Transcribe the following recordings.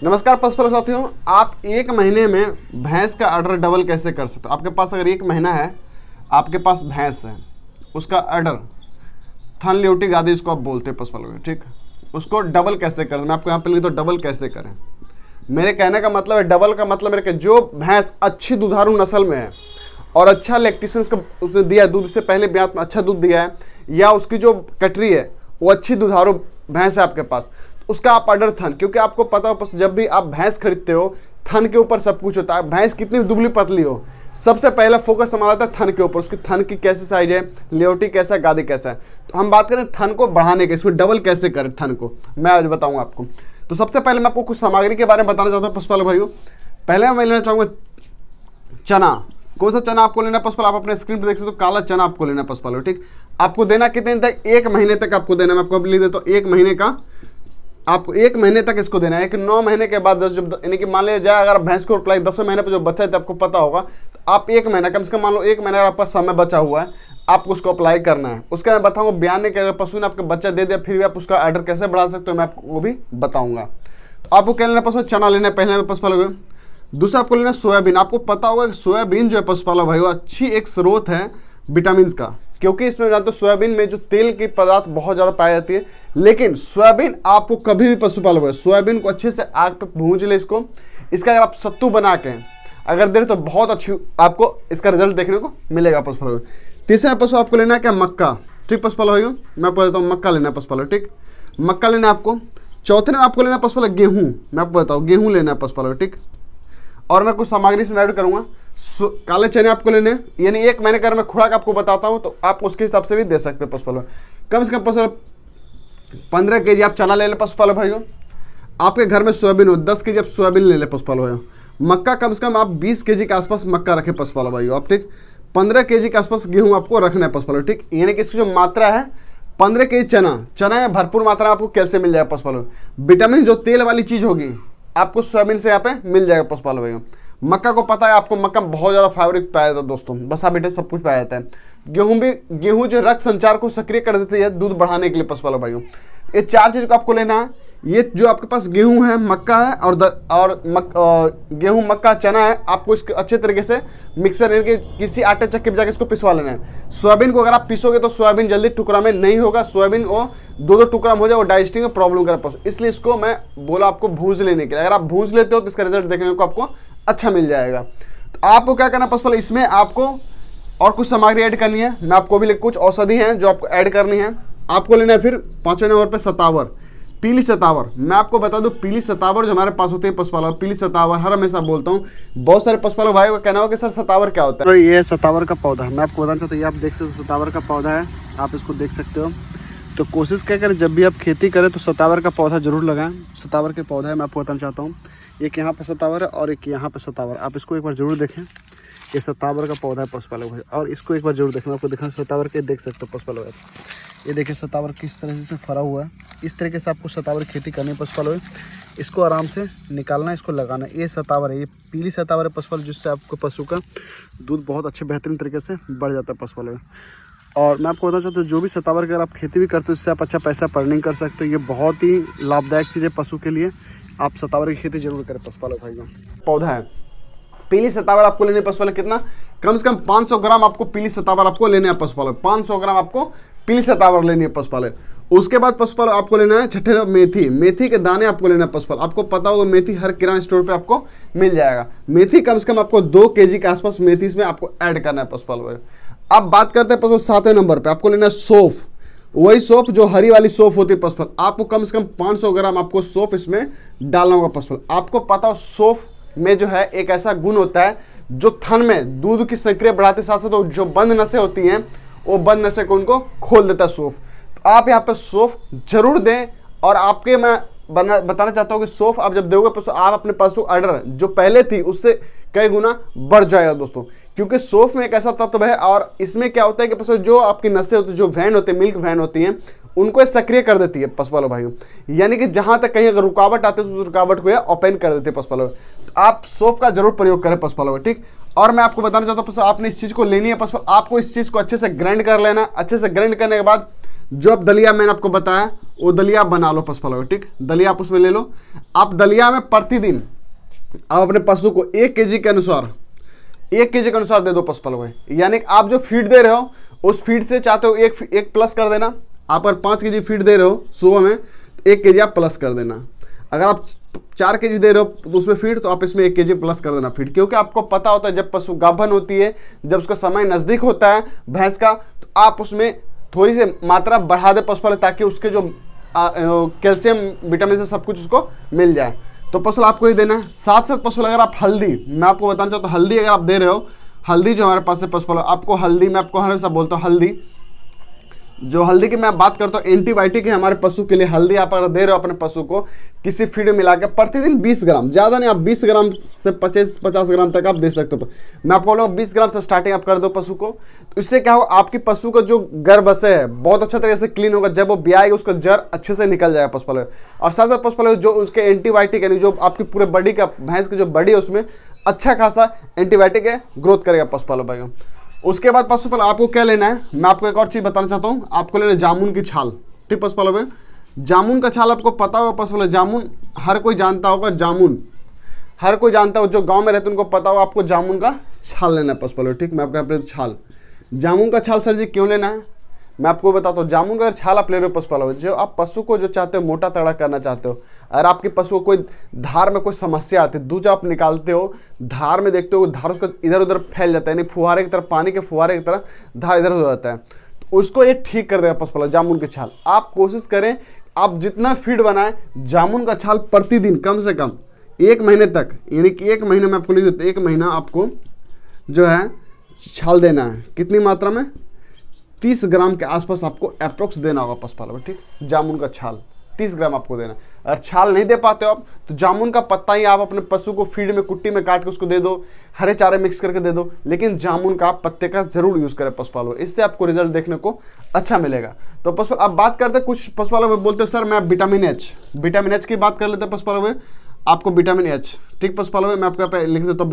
नमस्कार पशुपालक साथियों, आप एक महीने में भैंस का ऑर्डर डबल कैसे कर सकते हो। आपके पास अगर एक महीना है, आपके पास भैंस है, उसका ऑर्डर थन ल्यूटी गादी इसको आप बोलते हैं पशुपालक, ठीक। उसको डबल कैसे करें, मैं आपको यहाँ पे लिख दो डबल कैसे करें। मेरे कहने का मतलब है, डबल का मतलब मेरे जो भैंस अच्छी दुधारू नस्ल में है और अच्छा लैक्टेशन उसने दिया है, दूध से पहले ब्याह में अच्छा दूध दिया है, या उसकी जो कटरी है वो अच्छी दुधारू भैंस है आपके पास, उसका आप ऑर्डर थन, क्योंकि आपको पता हो जब भी आप भैंस खरीदते हो थन के ऊपर सब कुछ होता है। भैंस कितनी दुबली पतली हो, सबसे पहला फोकस हमारा आता है थन के ऊपर, उसकी थन की कैसे साइज है, लेवटी कैसा है, गादी कैसा है। तो हम बात करें थन को बढ़ाने के, इसमें डबल कैसे करें थन को, मैं आज बताऊंगा आपको। तो सबसे पहले मैं आपको कुछ सामग्री के बारे में बताना चाहता हूँ पशुपालक भाइयों। पहले मैं लेना चाहूँगा चना। कौन सा चना आपको लेना पशुपालक, आप अपने स्क्रीन पर देख सकते हो, काला चना आपको लेना पशुपालक, ठीक। आपको देना कितने दिन तक, एक महीने तक आपको देना। मैं आपको लिख देता हूँ एक महीने का, आपको एक महीने तक इसको देना है। एक 9 महीने के बाद जब यानी कि मान लिया जाए अगर भैंस को अप्लाई 10वें महीने पर जो बच्चा है तो आपको पता होगा, तो आप एक महीना कम से कम मान लो एक महीना आपका समय बचा हुआ है, आपको उसको अप्लाई करना है। उसका मैं बताऊंगा ब्याने के, अगर पशु ने आपको बच्चा दे दिया फिर भी आप उसका ऑर्डर कैसे बढ़ा सकते हो, मैं आपको वो भी बताऊंगा। तो आपको क्या लेना पशु, चना लेना है पहले पशुपालक। दूसरा आपको लेना सोयाबीन। आपको पता होगा कि सोयाबीन जो है पशुपालक भाई अच्छी एक स्रोत है विटामिन का, क्योंकि इसमें जानते हो सोयाबीन में जो तेल की पदार्थ बहुत ज़्यादा पाई जाती है। लेकिन सोयाबीन आपको कभी भी पशुपालक है, सोयाबीन को अच्छे से आग पे भूंज ले इसको, इसका अगर आप सत्तू बना के अगर दे तो बहुत अच्छी आपको इसका रिजल्ट देखने को मिलेगा पशुपालक। तीसरा पशु आपको लेना है क्या, मक्का, ठीक पशुपालक भाइयों। मैं आपको बताता हूँ मक्का लेना है पशुपालक, ठीक, मक्का लेना है आपको। चौथे में आपको लेना पशुपालक गेहूँ, मैं आपको बताऊँ गेहूँ लेना है पशुपालक, ठीक। और मैं कुछ सामग्री से ऐड करूँगा। काले चने आपको लेने, यानी एक महीने का मैं खुराक आपको बताता हूँ तो आप उसके हिसाब से भी दे सकते हैं पशुपालक। कम से कम पशुपालक 15 kg आप चना ले लें पशुपालक भाइयों। आपके घर में सोयाबीन हो 10 kg आप सोयाबीन ले लें पशुपालक भाइयों। मक्का कम से कम आप 20 kg के आसपास मक्का रखें पशुपालक भाइयों आप, ठीक। 15 kg के आसपास गेहूँ आपको रखना है पशुपालक, ठीक। यानी कि इसकी जो मात्रा है 15 kg चना में भरपूर मात्रा में आपको कैल्शियम मिल जाएगा पशुपालक। विटामिन जो तेल वाली चीज़ होगी आपको सोयाबीन से यहाँ पे मिल जाएगा पशुपालक भाइयों। मक्का को पता है आपको, मक्का में बहुत ज़्यादा फाइबर पाया जाता है दोस्तों, बसा बेटे सब कुछ पाया जाता है। गेहूं जो रक्त संचार को सक्रिय कर देती है दूध बढ़ाने के लिए पशुपालक भाइयों। ये 4 चीज़ को आपको लेना है। ये जो आपके पास गेहूं है, मक्का है और गेहूं, मक्का, चना है, आपको इसके अच्छे तरीके से मिक्सर यानी कि किसी आटे चक्की पे जाकर इसको पिसवा लेना है। सोयाबीन को अगर आप पीसोगे तो सोयाबीन जल्दी टुकड़ा में नहीं होगा, सोयाबीन वो 2 टुकड़ा में हो जाए, वो डाइजेस्टिंग में प्रॉब्लम कर, इसलिए इसको मैं बोला आपको भूंज लेने के लिए। अगर आप भूंज लेते हो तो इसका रिजल्ट देखने को आपको अच्छा मिल जाएगा। तो आपको क्या करना पशुपालक, इसमें आपको और कुछ सामग्री ऐड करनी है। मैं आपको भी कुछ औषधि हैं जो आपको ऐड करनी है। आपको लेना है फिर 5वें नंबर पे सतावर, पीली सतावर। मैं आपको बता दूं पीली सतावर जो हमारे पास होती है पशुपालक, पीली सतावर हर हमेशा बोलता हूँ, बहुत सारे पशुपालक भाई का कहना हो कि सर सतावर क्या होता है। तो ये सतावर का पौधा है, मैं आपको बताना चाहता हूँ, ये आप देख सकते हो सतावर का पौधा है, आप इसको देख सकते हो। तो कोशिश क्या करें जब भी आप खेती करें तो सतावर का पौधा जरूर लगाएं। सतावर के पौधा है, मैं आपको बताना चाहता हूँ, एक यहाँ पे सतावर है और एक यहाँ पे सतावर, आप इसको एक बार जरूर देखें। ये सतावर का पौधा है पशुपालक भाई, और इसको एक बार जरूर देखें। आपको दिखा सतावर के देख सकते हो पशुपालक भाई, ये देखिए सतावर किस तरह से फरा हुआ है। इस तरीके से आपको सतावर खेती करनी है पशुपालक भाई। इसको आराम से निकालना है, इसको लगाना है। ये सतावर है, ये पीली सतावर है पशुपालक, जिससे आपको पशु का दूध बहुत अच्छे बेहतरीन तरीके से बढ़ जाता है पशुपालक भाई। और मैं आपको बताना चाहता हूँ जो भी सतावर की अगर आप खेती भी करते हो इससे आप अच्छा पैसा अर्निंग कर सकते हो। ये बहुत ही लाभदायक चीज़ है पशु के लिए, आप सतावर की खेती जरूर करें पशुपालक भाई। पौधा है पीली सतावर आपको लेने पशुपालक, कितना, कम से कम 500 ग्राम आपको पीली सतावर आपको लेने हैं पशुपालक, 500 ग्राम आपको पीली सतावर लेनी है पशुपालक। उसके बाद पशुपालक आपको लेना है छठे मेथी, मेथी के दाने आपको लेना है पशुपालक। आपको पता होगा मेथी हर किराना स्टोर पे आपको मिल जाएगा। मेथी कम से कम आपको 2 kg के आसपास मेथी इसमें आपको ऐड करना है पशुपालक। अब बात करते हैं पशु 7वें नंबर पे आपको लेना है सौंफ, वही सौंफ जो हरी वाली सौंफ होती है पशुपालक। आपको कम से कम 500 ग्राम आपको सौंफ इसमें डालना होगा पशुपालक। आपको पता हो सौंफ में जो है एक ऐसा गुण होता है जो थन में दूध की संक्रिया बढ़ाते साथ साथ जो बंद नसें होती हैं वो बंद नसें को उनको खोल देता है सौंफ। तो आप यहाँ पे सौंफ जरूर दें। और आपके मैं बताना चाहता हूँ कि सौंफ आप जब दोगे पशु, आप अपने पशु ऑर्डर जो पहले थी उससे कई गुना बढ़ जाएगा दोस्तों, क्योंकि सौंफ में एक ऐसा तत्व है। और इसमें क्या होता है कि पशु जो आपकी नसें होती है, जो वैन होती है, मिल्क वैन होती हैं, उनको सक्रिय कर देती है पशुपालक भाइयों। यानी कि जहां तक कहीं अगर रुकावट आती है तो उस रुकावट को ओपन कर देते हैं पशुपालक। तो आप सौंफ का जरूर प्रयोग करें पशुपालक, ठीक। और मैं आपको बताना चाहता हूँ आपने इस चीज़ को लेनी है पशुपालक, आपको इस चीज़ को अच्छे से ग्राइंड कर लेना। अच्छे से ग्राइंड करने के बाद जो अब दलिया मैंने आपको बताया वो दलिया आप बना लो पशुपालक, ठीक। दलिया आप उसमें ले लो। आप दलिया में प्रतिदिन आप अपने पशु को 1 केजी के अनुसार 1 केजी के अनुसार दे दो पशुपालक। यानी आप जो फीड दे रहे हो उस फीड से चाहते हो एक प्लस कर देना। आप अगर 5 केजी फीड दे रहे हो सुबह में तो 1 केजी आप प्लस कर देना। अगर आप 4 केजी दे रहे हो तो उसमें फीड, तो आप इसमें 1 केजी प्लस कर देना फीड। क्योंकि आपको पता होता है जब पशु गाभन होती है, जब उसका समय नज़दीक होता है भैंस का, तो आप उसमें थोड़ी सी मात्रा बढ़ा दे पशुपालक, ताकि उसके जो कैल्शियम विटामिन से सब कुछ उसको मिल जाए। तो पशुपालक आपको ही देना है। साथ साथ पशुपालक अगर आप हल्दी, मैं आपको बताना चाहता हूँ, हल्दी अगर आप दे रहे हो, हल्दी जो हमारे पास है पशुपालक, आपको हल्दी, मैं आपको हमेशा बोलता हूँ हल्दी, जो हल्दी की मैं बात करता हूँ एंटीबायोटिक है हमारे पशु के लिए। हल्दी आप अगर दे रहे हो अपने पशु को किसी फीड में मिला के प्रतिदिन 20 ग्राम, ज़्यादा नहीं, आप 20 ग्राम से 50 ग्राम तक आप दे सकते हो। मैं आपको बोलूँगा 20 ग्राम से स्टार्टिंग आप कर दो पशु को। तो इससे क्या होगा, आपकी पशु का जो गर्भाशय है बहुत अच्छा तरीके से क्लीन होगा। जब वो ब्याएगा उसका जर अच्छे से निकल जाएगा पशुपालक। और साथ साथ पशुपालक जो उसके एंटीबायोटिक यानी जो आपकी पूरे बॉडी का, भैंस की जो बॉडी है उसमें अच्छा खासा एंटीबायोटिक है, ग्रोथ करेगा पशुपालक भाई। उसके बाद पशुपालक आपको क्या लेना है, मैं आपको एक और चीज़ बताना चाहता हूँ। आपको लेना है जामुन की छाल, ठीक पशुपालक भाई। जामुन का छाल आपको पता होगा पशुपालक, जामुन हर कोई जानता होगा, जामुन हर कोई जानता हो, जो गांव में रहते हैं उनको पता होगा। आपको जामुन का छाल लेना है पशुपालक, ठीक। मैं आपको यहाँ पे छाल, जामुन का छाल सर जी क्यों लेना है मैं आपको बताता हूँ। जामुन का छाल आप ले रहे हो पशुपालक, जो आप पशु को जो चाहते हो मोटा तगड़ा करना चाहते हो, अगर आपके पशु को कोई धार में कोई समस्या आती है, दूध आप निकालते हो धार में देखते हो धार उसका इधर उधर फैल जाता है, यानी फुहारे की तरह, पानी के फुहारे की तरह धार इधर हो जाता है, तो उसको ये ठीक कर देगा पशुपालक जामुन की छाल। आप कोशिश करें आप जितना फीड बनाएं जामुन का छाल प्रतिदिन कम से कम 1 महीने तक, यानी कि 1 महीने में आपको लिख देते 1 महीना आपको जो है छाल देना है। कितनी मात्रा में, 30 ग्राम के आसपास आपको अप्रोक्स देना होगा पशुपालक, ठीक। जामुन का छाल 30 ग्राम आपको देना। अगर छाल नहीं दे पाते हो आप तो जामुन का पत्ता ही आप अपने पशु को फीड में कुट्टी में काट के उसको दे दो, हरे चारे मिक्स करके दे दो, लेकिन जामुन का पत्ते का जरूर यूज करें पशुपालक, इससे आपको रिजल्ट देखने को अच्छा मिलेगा। तो पशुपालक अब बात करते हैं, कुछ पशुपालक बोलते हैं सर मैं विटामिन एच की बात कर लेते हैं पशुपालक। आपको विटामिन एच, ठीक पशुपालक, मैं आपको यहाँ पे लिख देता हूँ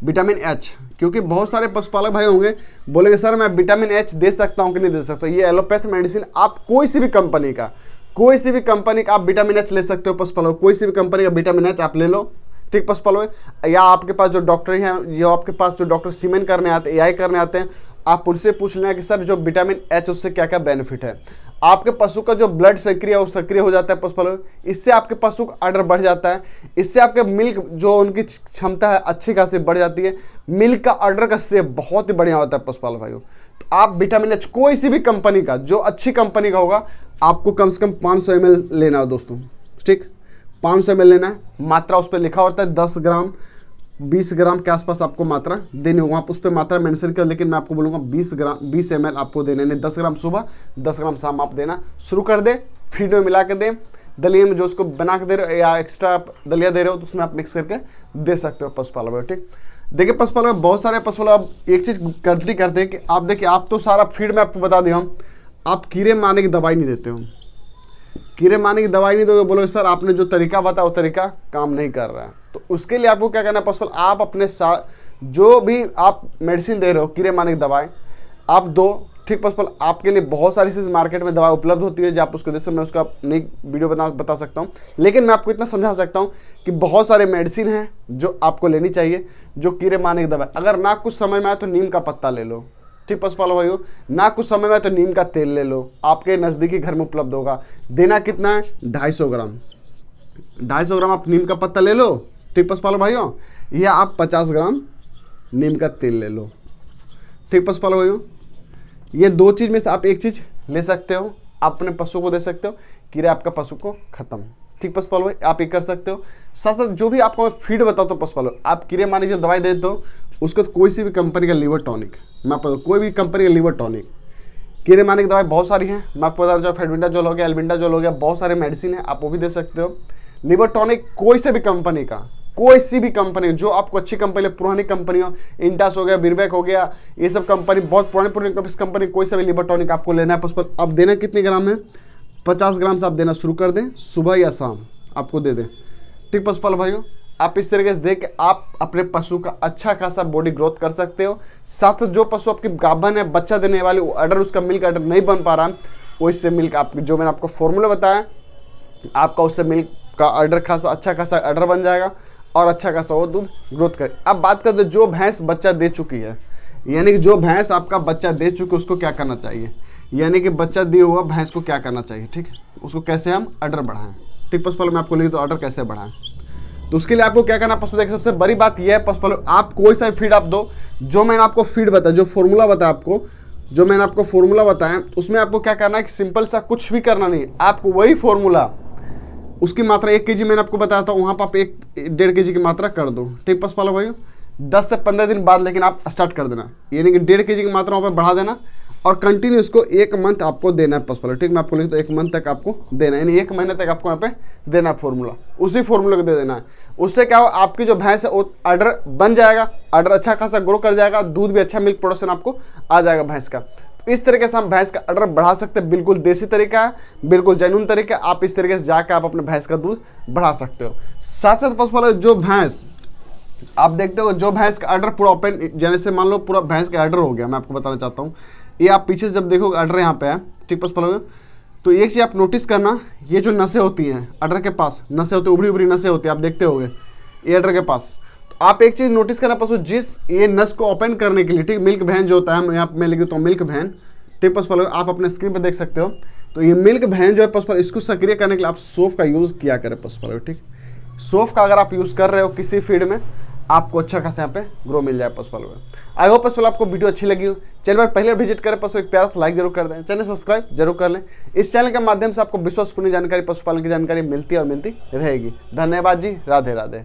विटामिन एच, क्योंकि बहुत सारे पशुपालक भाई होंगे बोलेंगे सर मैं विटामिन एच दे सकता हूँ कि नहीं दे सकता। ये एलोपैथ मेडिसिन, आप कोई सी भी कंपनी का आप विटामिन एच ले सकते हो पशुपालक, कोई सी भी कंपनी का विटामिन एच आप ले लो, ठीक पशुपालक। या आपके पास जो डॉक्टर हैं, या आपके पास जो डॉक्टर सीमेन करने आते हैं, एआई करने आते हैं, आप उनसे पूछ लें कि सर जो विटामिन एच उससे क्या क्या बेनिफिट है। आपके पशु का जो ब्लड सक्रिय वो सक्रिय हो जाता है पशुपालक, इससे आपके पशु का आर्डर बढ़ जाता है, इससे आपके मिल्क जो उनकी क्षमता है अच्छी खासी बढ़ जाती है, मिल्क का आर्डर का सेव बहुत ही बढ़िया होता है पशुपालक भाइयों। तो आप विटामिन एच कोई सी भी कंपनी का, जो अच्छी कंपनी का होगा, आपको कम से कम 500 ml लेना हो दोस्तों, ठीक 500 ml लेना है। मात्रा उस पर लिखा होता है 10 ग्राम 20 ग्राम के आसपास आपको मात्रा देनी होगी, आप उस पर मात्रा मेंशन कर, लेकिन मैं आपको बोलूँगा 20 ml आपको देने, 10 ग्राम सुबह 10 ग्राम शाम आप देना शुरू कर दे। फीड में मिला के दें, दलिया में जो उसको बना के दे रहे हो या एक्स्ट्रा दलिया दे रहे हो तो उसमें आप मिक्स करके दे सकते हो पशुपालक, ठीक। देखिए पशुपालक बहुत सारे पशुपालक एक चीज़ गलती करते हैं कि आप देखिए, आप तो सारा फीड में आपको बता दिया हम, आप कीड़े मारने की दवाई नहीं देते हो, कीड़े मारने की दवाई नहीं दोगे, बोलोगे सर आपने जो तरीका बताया वो तरीका काम नहीं कर रहा है। तो उसके लिए आपको क्या करना है पशुपालक, आप अपने साथ जो भी आप मेडिसिन दे रहे हो कीड़े मारने की दवाई आप दो, ठीक पशुपालक। आपके लिए बहुत सारी चीज़ मार्केट में दवा उपलब्ध होती है, जो आप उसको दे सकते हो, मैं उसका नई वीडियो बता सकता हूँ, लेकिन मैं आपको इतना समझा सकता हूँ कि बहुत सारे मेडिसिन हैं जो आपको लेनी चाहिए, जो कीड़े मारने की दवाई। अगर ना कुछ समझ में आए तो नीम का पत्ता ले लो, ठीक पशुपालक भाइयों, ना कुछ समय में तो नीम का तेल ले लो, आपके नज़दीकी घर में उपलब्ध होगा। देना कितना है, 250 ग्राम, 250 ग्राम आप नीम का पत्ता ले लो, ठीक पशुपालक भाइयों, या आप 50 ग्राम नीम का तेल ले लो, ठीक पशुपालक भाइयों। ये 2 चीज़ में से आप एक चीज़ ले सकते हो, आप अपने पशु को दे सकते हो, कीड़े आपका पशु को खत्म, ठीक पशुपालक भाई, आप ये कर सकते हो। साथ साथ जो भी आपको फीड बताओ तो पशुपालक, आप कीड़े मारने की दवाई देते हो उसको तो कोई सी भी कंपनी का लीवर टॉनिक, मैं आपको कोई भी कंपनी का लीवर टॉनिक, कीड़े मारने की दवाई बहुत सारी हैं, मैं आपको बता दूँ, फेडविंडाजोल हो गया, एल्बेंडाजोल हो गया, बहुत सारे मेडिसिन है, आप वो भी दे सकते हो। लीवर टॉनिक कोई से भी कंपनी का, कोई सी भी कंपनी जो आपको अच्छी कंपनी, पुरानी कंपनी हो, इंटास हो गया, बिरबैक हो गया, ये सब कंपनी बहुत पुरानी कंपनी, कोई सा भी लीवर टॉनिक आपको लेना है पशुपालक। अब देना कितने ग्राम है, 50 ग्राम से आप देना शुरू कर दें, सुबह या शाम आपको दे दें, ठीक पशुपालक भाइयों। आप इस तरीके से देख के आप अपने पशु का अच्छा खासा बॉडी ग्रोथ कर सकते हो। साथ जो पशु आपकी गाभन है, बच्चा देने वाली, वो अडर, उसका मिल्क अडर नहीं बन पा रहा है, वो इससे मिल्क आप जो मैंने आपको फॉर्मूला बताया, आपका उससे मिल्क का अडर खासा अच्छा खासा अडर बन जाएगा और अच्छा खासा वो दूध ग्रोथ करे। अब बात करते हैं जो भैंस बच्चा दे चुकी है, यानी कि जो भैंस आपका बच्चा दे चुकी है उसको क्या करना चाहिए, यानी कि बच्चा दिए हुआ भैंस को क्या करना चाहिए, ठीक है, उसको कैसे हम अडर बढ़ाएं। ठीक पशुपालक, मैं आपको लिखी तो अडर कैसे बढ़ाएं, तो उसके लिए आपको क्या करना पशु देखिए, सबसे बड़ी बात यह है पशुपालक, आप कोई सा फीड आप दो, जो मैंने आपको फीड बताया, जो फॉर्मूला बताया आपको, जो मैंने आपको फॉर्मूला बताया, उसमें आपको क्या करना है कि सिंपल सा कुछ भी करना नहीं, आपको वही फॉर्मूला, उसकी मात्रा 1 kg मैंने आपको बताया था, वहाँ पर आप 1.5 kg की मात्रा कर दो। ठीक पशुपालक भाइयों, 10 से 15 दिन बाद लेकिन आप स्टार्ट कर देना, यानी कि 1.5 kg की मात्रा वहाँ पर बढ़ा देना और कंटिन्यू इसको 1 मंथ आपको देना है पशुपालक। ठीक, मैं आपको लिख तो 1 मंथ तक आपको देना है, यानी 1 महीने तक आपको यहाँ पे देना है फॉर्मूला, उसी फॉर्मूले को दे देना है। उससे क्या हो, आपकी जो भैंस है वो अडर बन जाएगा, अडर अच्छा खासा ग्रो कर जाएगा, दूध भी अच्छा मिल्क प्रोडक्शन आपको आ जाएगा भैंस का। इस तरीके से हम भैंस का अडर बढ़ा सकते हैं, बिल्कुल देसी तरीका है, बिल्कुल जेन्युइन तरीका। आप इस तरीके से जाकर आप अपने भैंस का दूध बढ़ा सकते हो। साथ साथ पशुपालक जो भैंस आप देखते हो, जो भैंस का अडर पूरा ओपन, जैसे मान लो पूरा भैंस का अडर हो गया, मैं आपको बताना चाहता हूँ, ये आप पीछे से जब देखोगे अडर यहाँ पे है, ठीक पशुपालक, तो एक चीज़ आप नोटिस करना, ये जो नसें होती हैं अडर के पास, नसें होती, उभरी उभरी नसें होती है, आप देखते होगे ये अडर के पास, तो आप एक चीज़ नोटिस करना पशु, जिस ये नस को ओपन करने के लिए, ठीक, मिल्क वैन जो होता है, यहाँ मैं लिख देता हूँ मिल्क वैन, ठीक पशुपालक, आप अपने स्क्रीन पर देख सकते हो, तो ये मिल्क वैन जो है पशुपालक, इसको सक्रिय करने के लिए आप सोफ का यूज़ किया करें पशुपालक। ठीक, सोफ का अगर आप यूज़ कर रहे हो किसी फीड में, आपको अच्छा खासा यहाँ पे ग्रो मिल जाए पशुपालक। आई होप पशुपालक आपको वीडियो अच्छी लगी हो। चैनल पर पहले विजिट करें पशुपालक, एक प्यारा सा लाइक जरूर कर दें, चैनल सब्सक्राइब जरूर कर लें। इस चैनल के माध्यम से आपको विश्वसनीय जानकारी, पशुपालन की जानकारी मिलती है और मिलती रहेगी। धन्यवाद जी, राधे राधे।